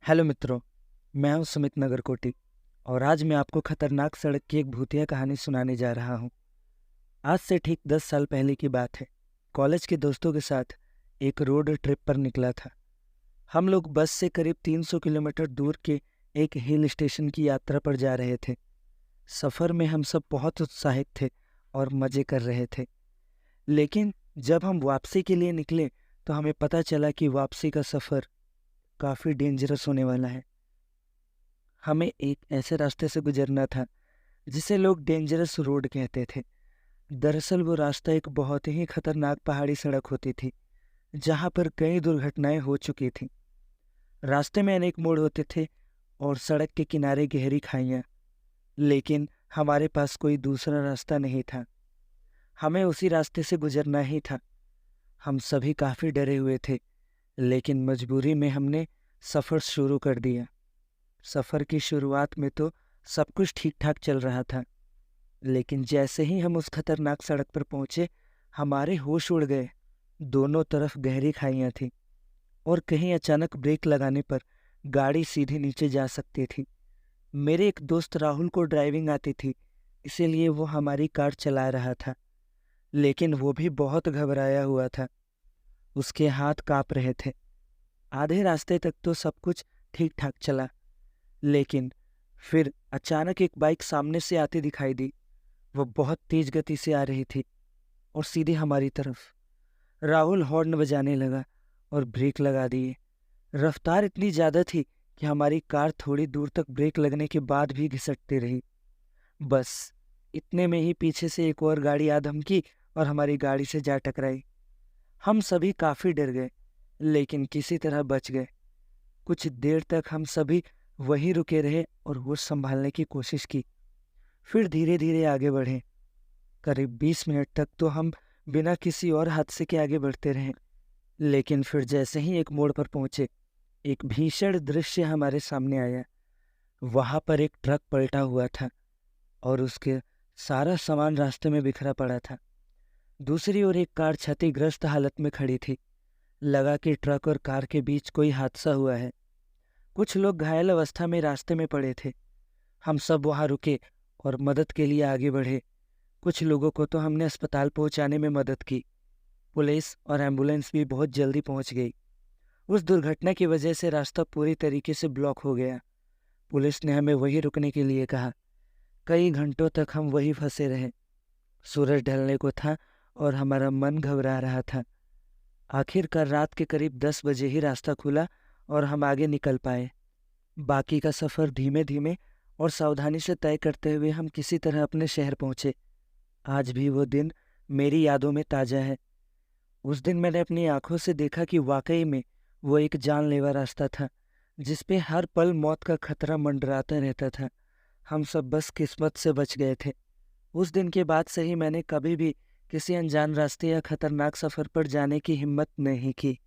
Hello मित्रों। मैं हूं सुमित नगरकोटी और आज मैं आपको खतरनाक सड़क की एक भूतिया कहानी सुनाने जा रहा हूं। आज से ठीक 10 साल पहले की बात है। कॉलेज के दोस्तों के साथ एक रोड ट्रिप पर निकला था। हम लोग बस से करीब 300 किलोमीटर दूर के एक हिल स्टेशन की यात्रा पर जा रहे थे। सफ़र में हम सब बहुत उत्साहित थे और मज़े कर रहे थे। लेकिन जब हम वापसी के लिए निकले तो हमें पता चला कि वापसी का सफ़र काफ़ी डेंजरस होने वाला है। हमें एक ऐसे रास्ते से गुजरना था जिसे लोग डेंजरस रोड कहते थे। दरअसल वो रास्ता एक बहुत ही खतरनाक पहाड़ी सड़क होती थी जहाँ पर कई दुर्घटनाएं हो चुकी थीं। रास्ते में अनेक मोड़ होते थे और सड़क के किनारे गहरी खाइयाँ। लेकिन हमारे पास कोई दूसरा रास्ता नहीं था। हमें उसी रास्ते से गुजरना ही था। हम सभी काफ़ी डरे हुए थे, लेकिन मजबूरी में हमने सफ़र शुरू कर दिया। सफ़र की शुरुआत में तो सब कुछ ठीक ठाक चल रहा था, लेकिन जैसे ही हम उस खतरनाक सड़क पर पहुंचे, हमारे होश उड़ गए। दोनों तरफ गहरी खाइयां थीं और कहीं अचानक ब्रेक लगाने पर गाड़ी सीधे नीचे जा सकती थी। मेरे एक दोस्त राहुल को ड्राइविंग आती थी, इसीलिए वो हमारी कार चला रहा था, लेकिन वो भी बहुत घबराया हुआ था। उसके हाथ कांप रहे थे। आधे रास्ते तक तो सब कुछ ठीक ठाक चला, लेकिन फिर अचानक एक बाइक सामने से आती दिखाई दी। वो बहुत तेज गति से आ रही थी और सीधे हमारी तरफ। राहुल हॉर्न बजाने लगा और ब्रेक लगा दिए। रफ्तार इतनी ज्यादा थी कि हमारी कार थोड़ी दूर तक ब्रेक लगने के बाद भी घिसटती रही। बस इतने में ही पीछे से एक और गाड़ी आ धमकी और हमारी गाड़ी से जा टकराई। हम सभी काफी डर गए, लेकिन किसी तरह बच गए। कुछ देर तक हम सभी वहीं रुके रहे और होश संभालने की कोशिश की। फिर धीरे धीरे आगे बढ़े। करीब 20 मिनट तक तो हम बिना किसी और हादसे के आगे बढ़ते रहे, लेकिन फिर जैसे ही एक मोड़ पर पहुंचे, एक भीषण दृश्य हमारे सामने आया। वहां पर एक ट्रक पलटा हुआ था और उसके सारा सामान रास्ते में बिखरा पड़ा था। दूसरी ओर एक कार क्षतिग्रस्त हालत में खड़ी थी। लगा कि ट्रक और कार के बीच कोई हादसा हुआ है। कुछ लोग घायल अवस्था में रास्ते में पड़े थे। हम सब वहां रुके और मदद के लिए आगे बढ़े। कुछ लोगों को तो हमने अस्पताल पहुंचाने में मदद की। पुलिस और एम्बुलेंस भी बहुत जल्दी पहुंच गई। उस दुर्घटना की वजह से रास्ता पूरी तरीके से ब्लॉक हो गया। पुलिस ने हमें वहीं रुकने के लिए कहा। कई घंटों तक हम वहीं फंसे रहे। सूरज ढलने को था और हमारा मन घबरा रहा था। आखिरकार रात के करीब 10 बजे ही रास्ता खुला और हम आगे निकल पाए। बाकी का सफ़र धीमे धीमे और सावधानी से तय करते हुए हम किसी तरह अपने शहर पहुंचे। आज भी वो दिन मेरी यादों में ताज़ा है। उस दिन मैंने अपनी आंखों से देखा कि वाकई में वो एक जानलेवा रास्ता था, जिस पे हर पल मौत का खतरा मंडराता रहता था। हम सब बस किस्मत से बच गए थे। उस दिन के बाद से ही मैंने कभी भी किसी अनजान रास्ते या खतरनाक सफ़र पर जाने की हिम्मत नहीं की।